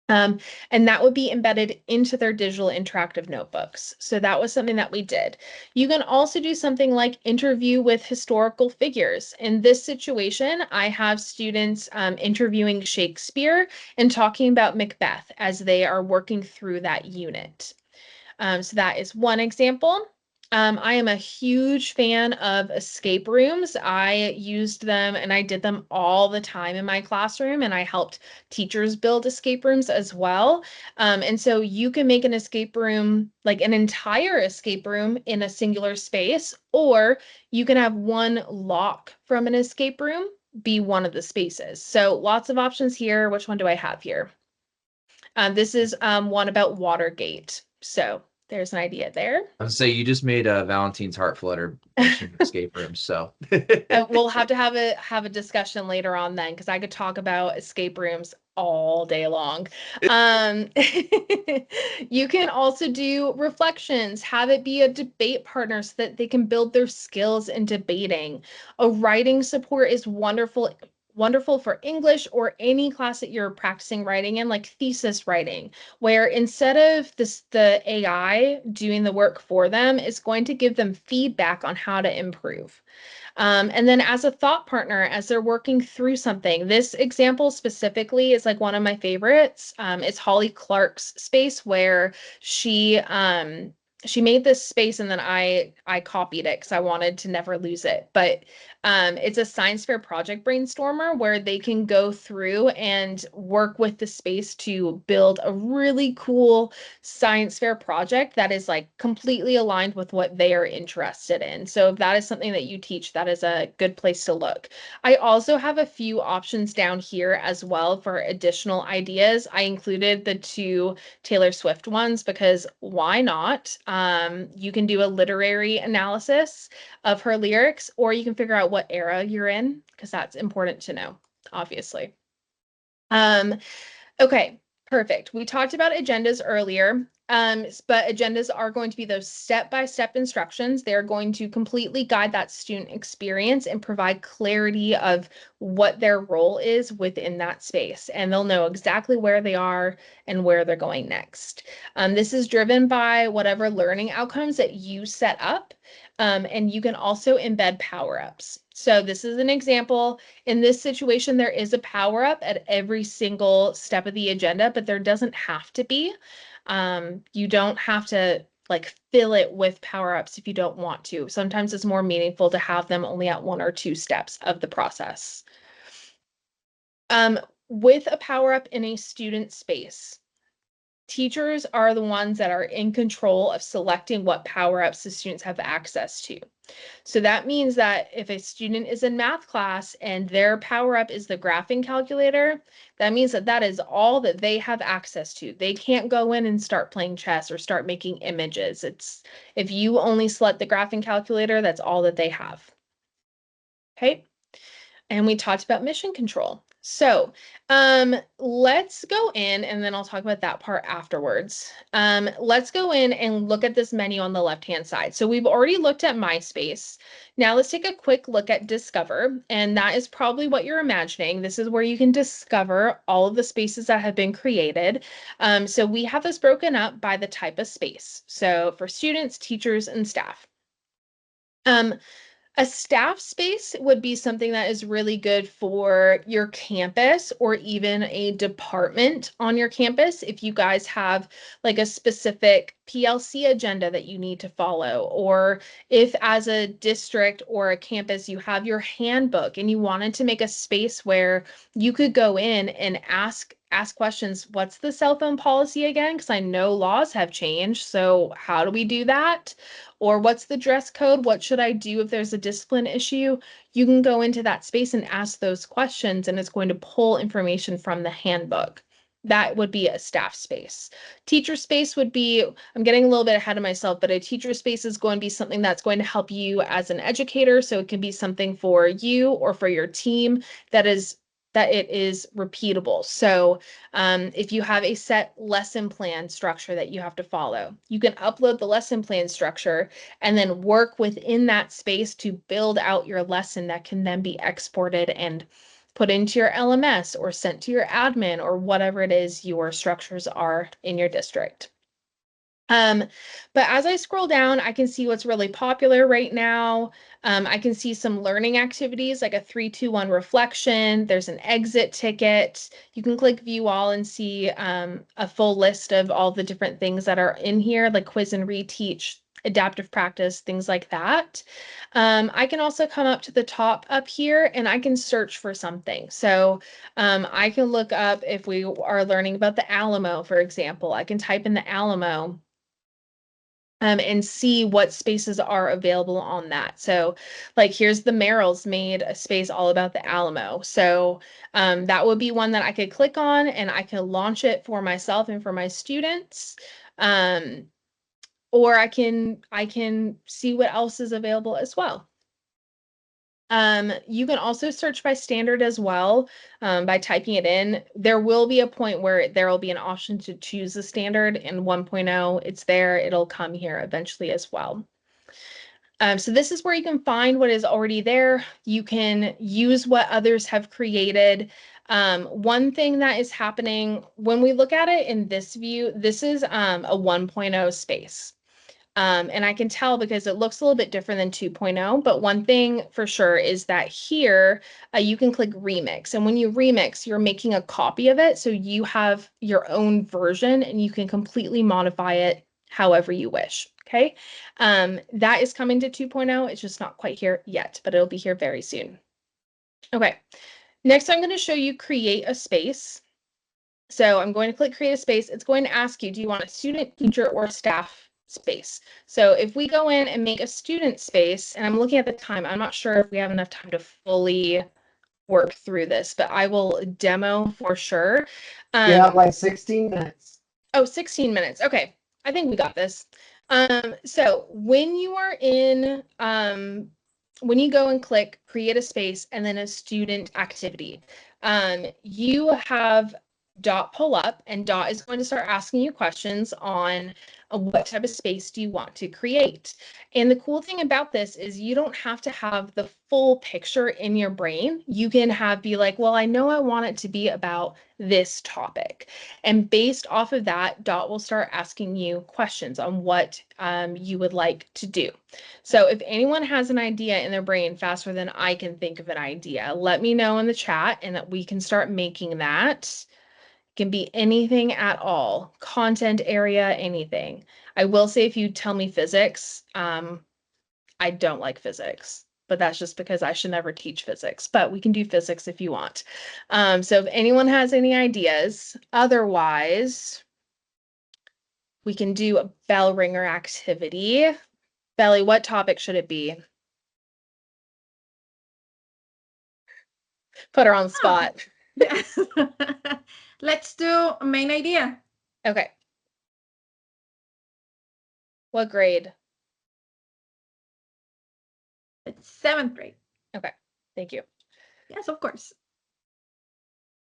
Speaker 4: And that would be embedded into their digital interactive notebooks. So that was something that we did. You can also do something like interview with historical figures. In this situation, I have students interviewing Shakespeare and talking about Macbeth as they are working through that unit. So that is one example. I am a huge fan of escape rooms. I used them and I did them all the time in my classroom, and I helped teachers build escape rooms as well. And so you can make an escape room, like an entire escape room in a singular space, or you can have one lock from an escape room be one of the spaces. So lots of options here. Which one do I have here? This is one about Watergate. So there's an idea there.
Speaker 2: I would say you just made Valentine's heart flutter escape rooms. So
Speaker 4: We'll have to have a discussion later on then, because I could talk about escape rooms all day long. You can also do reflections, have it be a debate partner so that they can build their skills in debating. A writing support is wonderful for English or any class that you're practicing writing in, like thesis writing, where instead of the AI doing the work for them, it's going to give them feedback on how to improve. And then as a thought partner, as they're working through something, this example specifically is like one of my favorites. It's Holly Clark's space, where she made this space and then I copied it because I wanted to never lose it. But it's a science fair project brainstormer where they can go through and work with the space to build a really cool science fair project that is like completely aligned with what they are interested in. So if that is something that you teach, that is a good place to look. I also have a few options down here as well for additional ideas. I included the two Taylor Swift ones because why not? You can do a literary analysis of her lyrics, or you can figure out what era you're in, because that's important to know, obviously. Okay, perfect. We talked about agendas earlier, but agendas are going to be those step-by-step instructions. They're going to completely guide that student experience and provide clarity of what their role is within that space. And they'll know exactly where they are and where they're going next. This is driven by whatever learning outcomes that you set up. And you can also embed power-ups. So this is an example. In this situation, there is a power-up at every single step of the agenda, but there doesn't have to be. You don't have to like fill it with power-ups if you don't want to. Sometimes it's more meaningful to have them only at 1 or 2 steps of the process. With a power-up in a student space, teachers are the ones that are in control of selecting what power-ups the students have access to. So that means that if a student is in math class and their power-up is the graphing calculator, that means that that is all that they have access to. They can't go in and start playing chess or start making images. It's if you only select the graphing calculator, that's all that they have. Okay. And we talked about mission control. So let's go in, and then I'll talk about that part afterwards. Let's go in and look at this menu on the left-hand side. So we've already looked at MySpace. Now let's take a quick look at Discover, and that is probably what you're imagining. This is where you can discover all of the spaces that have been created. So we have this broken up by the type of space. So for students, teachers, and staff. A staff space would be something that is really good for your campus or even a department on your campus. If you guys have like a specific PLC agenda that you need to follow, or if as a district or a campus, you have your handbook and you wanted to make a space where you could go in and ask questions. What's the cell phone policy again? Because I know laws have changed. So how do we do that? Or what's the dress code? What should I do if there's a discipline issue? You can go into that space and ask those questions, and it's going to pull information from the handbook. That would be a staff space. Teacher space would be, I'm getting a little bit ahead of myself, but a teacher space is going to be something that's going to help you as an educator. So it can be something for you or for your team that it is repeatable. So if you have a set lesson plan structure that you have to follow, you can upload the lesson plan structure and then work within that space to build out your lesson that can then be exported and put into your LMS or sent to your admin or whatever it is your structures are in your district. But as I scroll down, I can see what's really popular right now. I can see some learning activities like a 3, 2, 1 reflection. There's an exit ticket. You can click view all and see a full list of all the different things that are in here, like quiz and reteach, adaptive practice, things like that. I can also come up to the top up here and I can search for something. So I can look up if we are learning about the Alamo, for example. I can type in the Alamo and see what spaces are available on that. So like here's the Merrills made a space all about the Alamo. So that would be one that I could click on and I can launch it for myself and for my students. Or I can see what else is available as well. You can also search by standard as well by typing it in. There will be a point where there will be an option to choose the standard in 1.0. It's there. It'll come here eventually as well. So this is where you can find what is already there. You can use what others have created. One thing that is happening when we look at it in this view, this is a 1.0 space. And I can tell because it looks a little bit different than 2.0, but one thing for sure is that here you can click remix. And when you remix, you're making a copy of it. So you have your own version and you can completely modify it however you wish. Okay. That is coming to 2.0. It's just not quite here yet, but it'll be here very soon. Okay. Next, I'm going to show you create a space. So I'm going to click create a space. It's going to ask you, do you want a student, teacher, or staff space? So if we go in and make a student space, and I'm looking at the time, I'm not sure if we have enough time to fully work through this, but I will demo for sure.
Speaker 3: You have like 16 minutes.
Speaker 4: Oh, 16 minutes. Okay. I think we got this. So when you are in, when you go and click create a space and then a student activity, you have Dot pull up and Dot is going to start asking you questions on what type of space do you want to create. And the cool thing about this is you don't have to have the full picture in your brain. You can be like, well, I know I want it to be about this topic. And based off of that, Dot will start asking you questions on what you would like to do. So if anyone has an idea in their brain faster than I can think of an idea, let me know in the chat and that we can start making that. Can be anything at all, content area, anything. I will say if you tell me physics, I don't like physics, but that's just because I should never teach physics, but we can do physics if you want. So if anyone has any ideas, otherwise, we can do a bell ringer activity. Belly, what topic should it be? Put her on the spot.
Speaker 1: Yes. Let's do main idea.
Speaker 4: Okay. What grade?
Speaker 1: It's 7th grade.
Speaker 4: Okay, thank you.
Speaker 1: Yes, of course.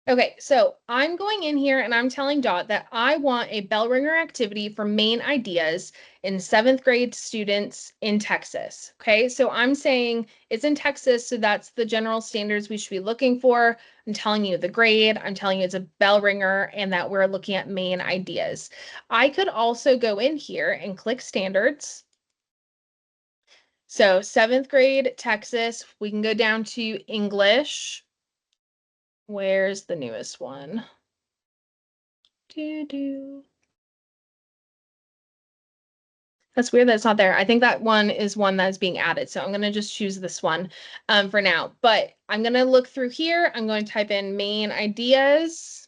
Speaker 4: Okay, so I'm going in here and I'm telling Dot that I want a bell ringer activity for main ideas in 7th grade students in Texas. Okay, so I'm saying it's in Texas, so that's the general standards we should be looking for. I'm telling you the grade, I'm telling you it's a bell ringer and that we're looking at main ideas. I could also go in here and click standards. So 7th grade Texas, we can go down to English. Where's the newest one? That's weird that it's not there. I think that one is one that's being added. So I'm going to just choose this one for now. But I'm going to look through here. I'm going to type in main ideas.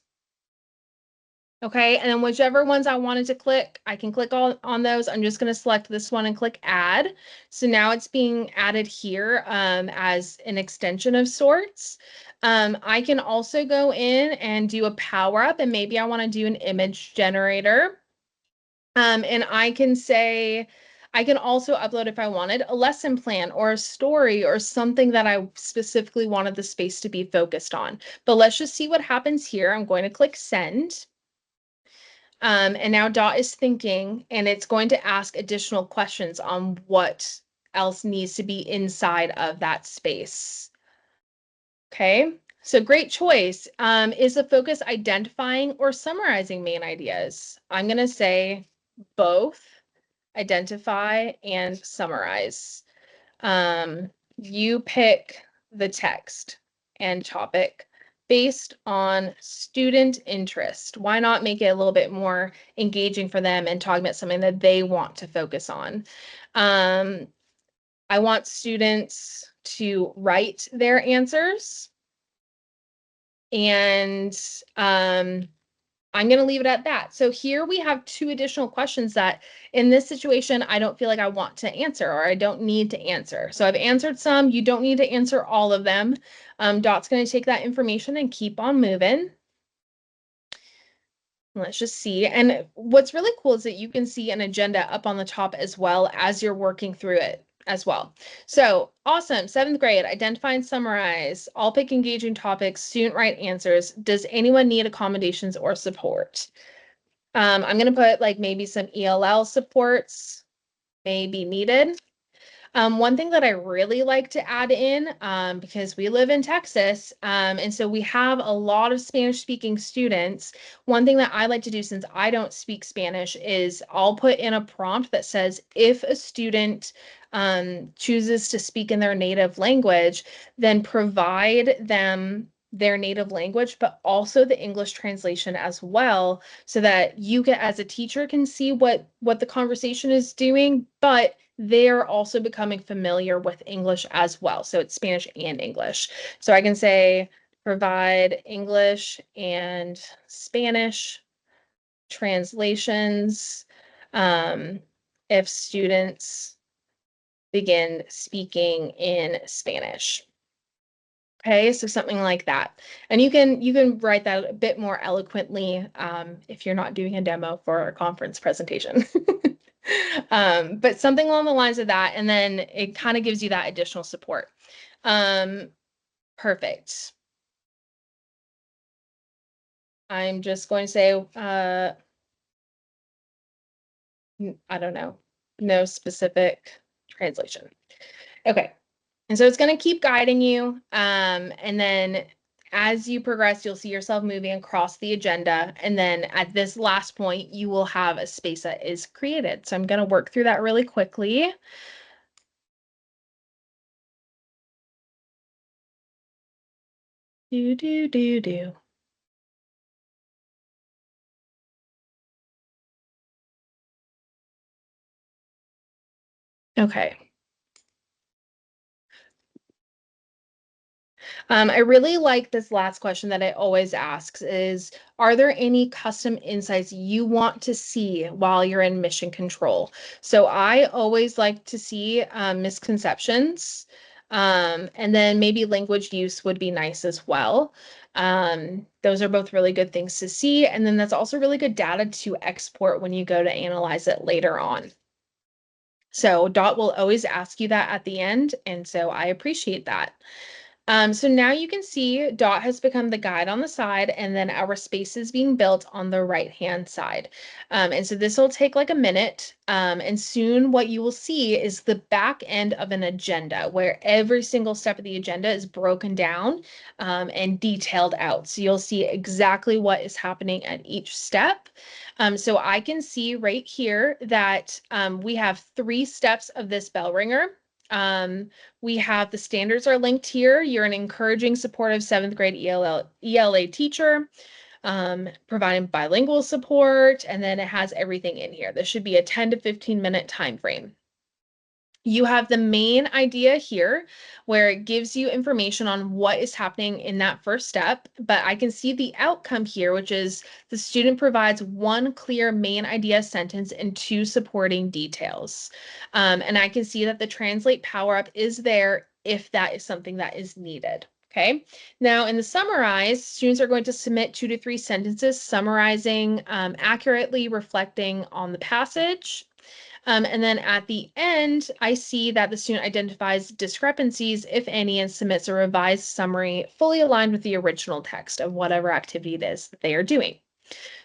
Speaker 4: Okay, and then whichever ones I wanted to click, I can click on those. I'm just going to select this one and click add. So now it's being added here as an extension of sorts. I can also go in and do a power up, and maybe I want to do an image generator. And I can say, I can also upload if I wanted a lesson plan or a story or something that I specifically wanted the space to be focused on. But let's just see what happens here. I'm going to click send. And now Dot is thinking, and it's going to ask additional questions on what else needs to be inside of that space. Okay, so great choice. Is the focus identifying or summarizing main ideas? I'm going to say both, identify and summarize. You pick the text and topic based on student interest. Why not make it a little bit more engaging for them and talk about something that they want to focus on? I want students to write their answers. And I'm going to leave it at that. So here we have 2 additional questions that in this situation, I don't feel like I want to answer or I don't need to answer. So I've answered some. You don't need to answer all of them. Dot's going to take that information and keep on moving. Let's just see. And what's really cool is that you can see an agenda up on the top as well as you're working through it as well. So awesome. 7th grade, identify and summarize. All pick engaging topics, student write answers. Does anyone need accommodations or support? I'm going to put like maybe some ELL supports may be needed. One thing that I really like to add in, because we live in Texas, and so we have a lot of Spanish speaking students. One thing that I like to do, since I don't speak Spanish, is I'll put in a prompt that says, if a student chooses to speak in their native language, then provide them their native language, but also the English translation as well, so that you can, as a teacher, can see what the conversation is doing, but they're also becoming familiar with English as well. So it's Spanish and English. So I can say provide English and Spanish translations if students begin speaking in Spanish. Okay, so something like that. And you can write that a bit more eloquently if you're not doing a demo for a conference presentation. But something along the lines of that, and then it kind of gives you that additional support. Perfect. I'm just going to say, I don't know, no specific translation. Okay. And so it's going to keep guiding you. And then as you progress, you'll see yourself moving across the agenda. And then at this last point, you will have a space that is created. So I'm going to work through that really quickly. Do. Okay. I really like this last question that I always ask is, are there any custom insights you want to see while you're in mission control? So I always like to see misconceptions, and then maybe language use would be nice as well. Those are both really good things to see. And then that's also really good data to export when you go to analyze it later on. So Dot will always ask you that at the end, and so I appreciate that. So now you can see Dot has become the guide on the side, and then our space is being built on the right-hand side. And so this will take like a minute, and soon what you will see is the back end of an agenda where every single step of the agenda is broken down and detailed out. So you'll see exactly what is happening at each step. So I can see right here that we have 3 steps of this bell ringer. We have the standards are linked here. You're an encouraging, supportive 7th grade ELA teacher, providing bilingual support, and then it has everything in here. This should be a 10 to 15 minute time frame. You have the main idea here where it gives you information on what is happening in that first step, but I can see the outcome here, which is the student provides 1 clear main idea sentence and 2 supporting details. And I can see that the translate power up is there if that is something that is needed. Okay, now in the summarize, students are going to submit 2 to 3 sentences summarizing, accurately reflecting on the passage. And then at the end, I see that the student identifies discrepancies, if any, and submits a revised summary fully aligned with the original text of whatever activity it is that they are doing.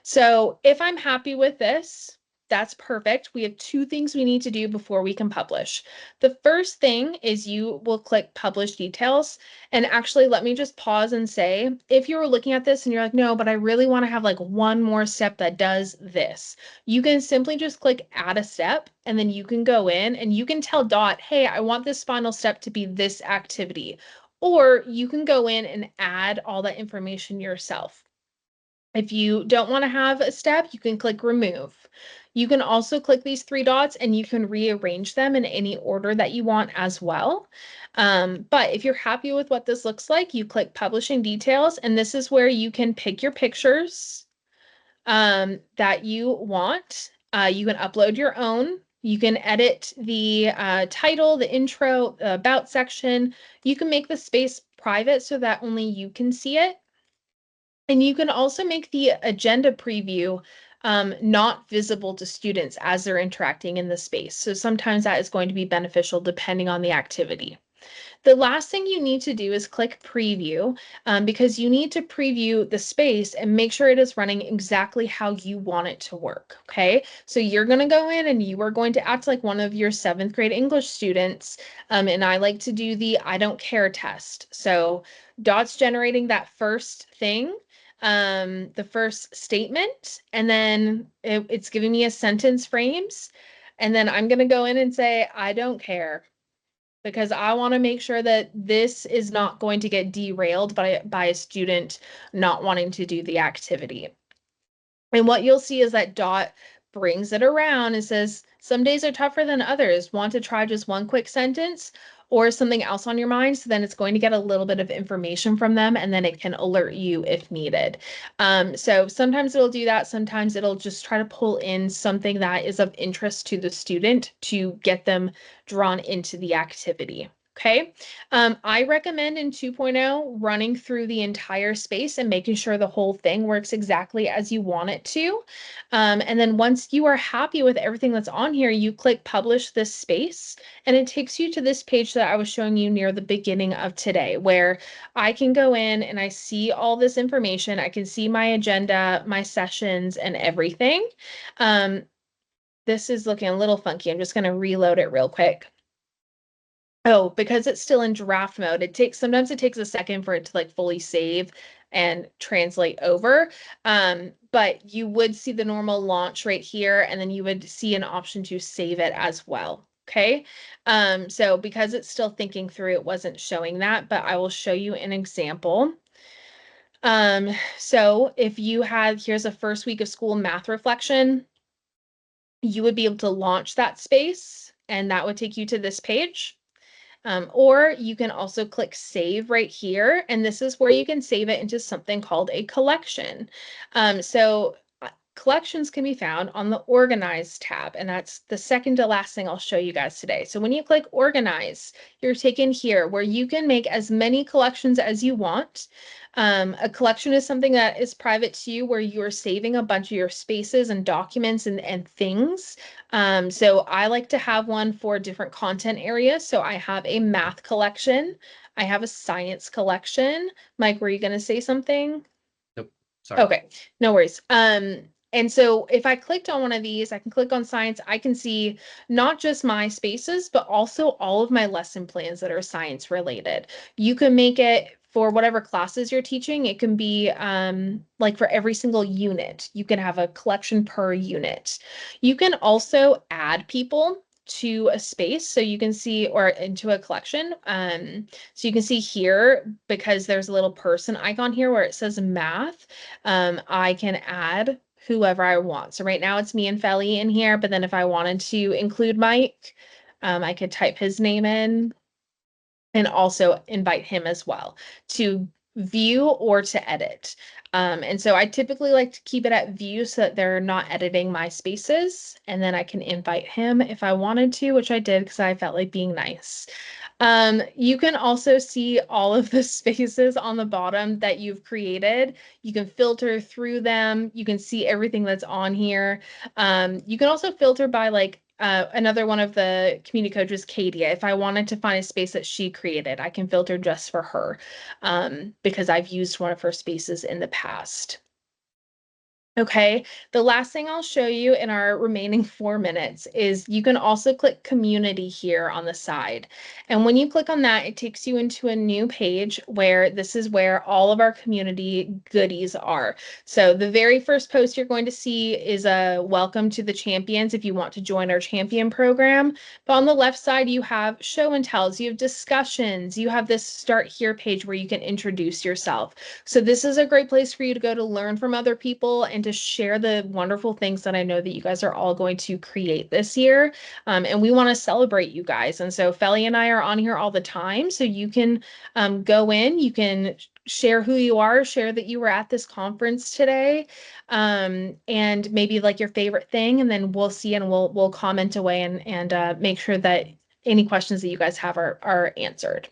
Speaker 4: So if I'm happy with this, that's perfect. We have 2 things we need to do before we can publish. The first thing is you will click publish details. And actually, let me just pause and say, if you were looking at this and you're like, no, but I really want to have like one more step that does this, you can simply just click add a step, and then you can go in and you can tell Dot, hey, I want this final step to be this activity. Or you can go in and add all that information yourself. If you don't want to have a step, you can click remove. You can also click these 3 dots and you can rearrange them in any order that you want as well. But if you're happy with what this looks like, you click publishing details, and this is where you can pick your pictures that you want. You can upload your own. You can edit the title, the intro, the about section. You can make the space private so that only you can see it. And you can also make the agenda preview not visible to students as they're interacting in the space. So sometimes that is going to be beneficial depending on the activity. The last thing you need to do is click preview because you need to preview the space and make sure it is running exactly how you want it to work. Okay, so you're going to go in and you are going to act like one of your 7th grade English students. And I like to do the I don't care test. So Dot's generating that first thing, the first statement, and then it's giving me a sentence frames. And then I'm going to go in and say, I don't care, because I want to make sure that this is not going to get derailed by a student not wanting to do the activity. And what you'll see is that Dot brings it around and says, some days are tougher than others. Want to try just one quick sentence or something else on your mind? So then it's going to get a little bit of information from them, and then it can alert you if needed. So sometimes it'll do that. Sometimes it'll just try to pull in something that is of interest to the student to get them drawn into the activity. Okay, I recommend in 2.0 running through the entire space and making sure the whole thing works exactly as you want it to. And then once you are happy with everything that's on here, you click publish this space, and it takes you to this page that I was showing you near the beginning of today, where I can go in and I see all this information. I can see my agenda, my sessions, and everything. This is looking a little funky. I'm just going to reload it real quick. Oh, because it's still in draft mode, sometimes it takes a second for it to like fully save and translate over. But you would see the normal launch right here, and then you would see an option to save it as well. Okay, so because it's still thinking through, it wasn't showing that, but I will show you an example. So if you had, here's a first week of school math reflection, you would be able to launch that space. and that would take you to this page. Or you can also click save right here, and this is where you can save it into something called a collection. So collections can be found on the organize tab, and that's the second to last thing I'll show you guys today. So when you click organize, you're taken here where you can make as many collections as you want. A collection is something that is private to you where you're saving a bunch of your spaces and documents and things. So I like to have one for different content areas. So I have a math collection. I have a science collection. Mike, were you going to say something?
Speaker 2: Nope. Sorry.
Speaker 4: Okay, no worries. And so if I clicked on one of these, I can click on science. I can see not just my spaces, but also all of my lesson plans that are science related. You can make it for whatever classes you're teaching. It can be like for every single unit, you can have a collection per unit. You can also add people to a space so you can see, or into a collection. So you can see here, because there's a little person icon here where it says math, I can add whoever I want. So right now it's me and Feli in here, but then if I wanted to include Mike, I could type his name in and also invite him as well to view or to edit. And so I typically like to keep it at view so that they're not editing my spaces. And then I can invite him if I wanted to, which I did because I felt like being nice. You can also see all of the spaces on the bottom that you've created. You can filter through them. You can see everything that's on here. You can also filter by like another one of the community coaches, Katia. If I wanted to find a space that she created, I can filter just for her because I've used one of her spaces in the past. Okay, the last thing I'll show you in our remaining 4 minutes is you can also click community here on the side. And when you click on that, it takes you into a new page where this is where all of our community goodies are. So the very first post you're going to see is a welcome to the champions if you want to join our champion program. But on the left side, you have show and tells, you have discussions, you have this start here page where you can introduce yourself. So this is a great place for you to go to learn from other people and to share the wonderful things that I know that you guys are all going to create this year. And we want to celebrate you guys. And so Feli and I are on here all the time. So you can go in, you can share who you are, share that you were at this conference today, and maybe like your favorite thing. And then we'll see and we'll comment away and make sure that any questions that you guys have are answered.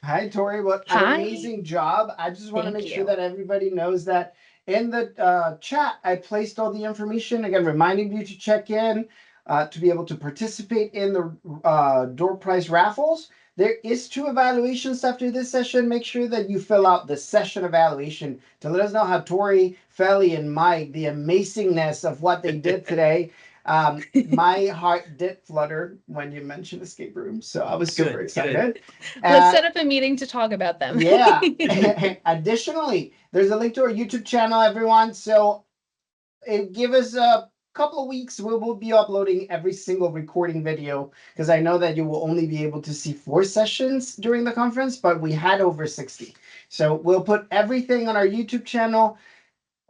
Speaker 3: Hi, Tori. What an
Speaker 4: Hi.
Speaker 3: amazing job. I just want to
Speaker 4: Thank
Speaker 3: make sure
Speaker 4: you.
Speaker 3: that everybody knows that in the chat, I placed all the information, again, reminding you to check in to be able to participate in the door prize raffles. There is 2 evaluations after this session. Make sure that you fill out the session evaluation to let us know how Tori, Feli, and Mike, the amazingness of what they did today. My heart did flutter when you mentioned escape rooms, so I was super excited.
Speaker 4: Let's set up a meeting to talk about them.
Speaker 3: Yeah. Additionally, there's a link to our YouTube channel, everyone. So give us a couple of weeks. We will be uploading every single recording video because I know that you will only be able to see 4 sessions during the conference, but we had over 60. So we'll put everything on our YouTube channel.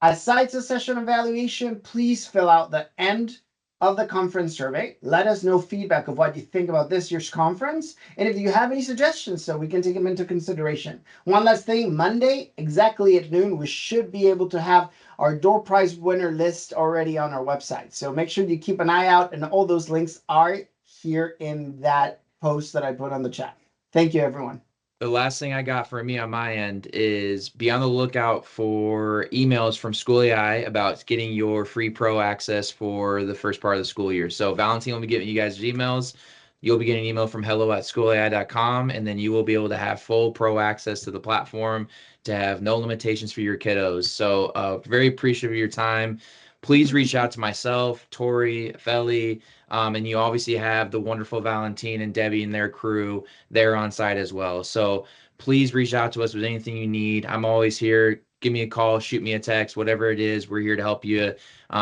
Speaker 3: Aside the session evaluation, please fill out the end of the conference survey. Let us know feedback of what you think about this year's conference. And if you have any suggestions, so we can take them into consideration. One last thing, Monday, exactly at noon, we should be able to have our door prize winner list already on our website. So make sure you keep an eye out, and all those links are here in that post that I put on the chat. Thank you, everyone.
Speaker 2: The last thing I got for me on my end is be on the lookout for emails from SchoolAI about getting your free pro access for the first part of the school year. So Valentine will be giving you guys emails. You'll be getting an email from hello@schoolai.com, and then you will be able to have full pro access to the platform to have no limitations for your kiddos. So very appreciative of your time. Please reach out to myself, Tori, Feli, and you obviously have the wonderful Valentine and Debbie and their crew there on site as well. So please reach out to us with anything you need. I'm always here. Give me a call, shoot me a text, whatever it is. We're here to help you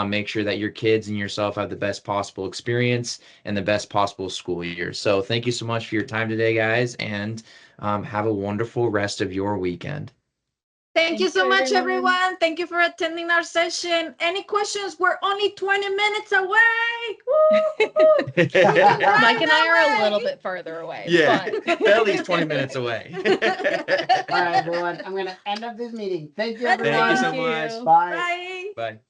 Speaker 2: make sure that your kids and yourself have the best possible experience and the best possible school year. So thank you so much for your time today, guys, and have a wonderful rest of your weekend.
Speaker 1: Thank you
Speaker 4: Thank
Speaker 1: so
Speaker 4: you,
Speaker 1: much,
Speaker 4: everyone.
Speaker 1: everyone. Thank you for attending our session. Any questions? We're only 20 minutes away. Woo!
Speaker 4: Mike and I are a little
Speaker 1: Away.
Speaker 4: bit further away.
Speaker 2: Yeah,
Speaker 4: But
Speaker 2: at least 20 minutes away.
Speaker 3: All right, everyone. I'm gonna end up this meeting. Thank you,
Speaker 1: That's
Speaker 3: everyone.
Speaker 2: Thank you so
Speaker 4: Thank
Speaker 2: much.
Speaker 4: you.
Speaker 3: Bye.
Speaker 1: Bye.
Speaker 2: Bye.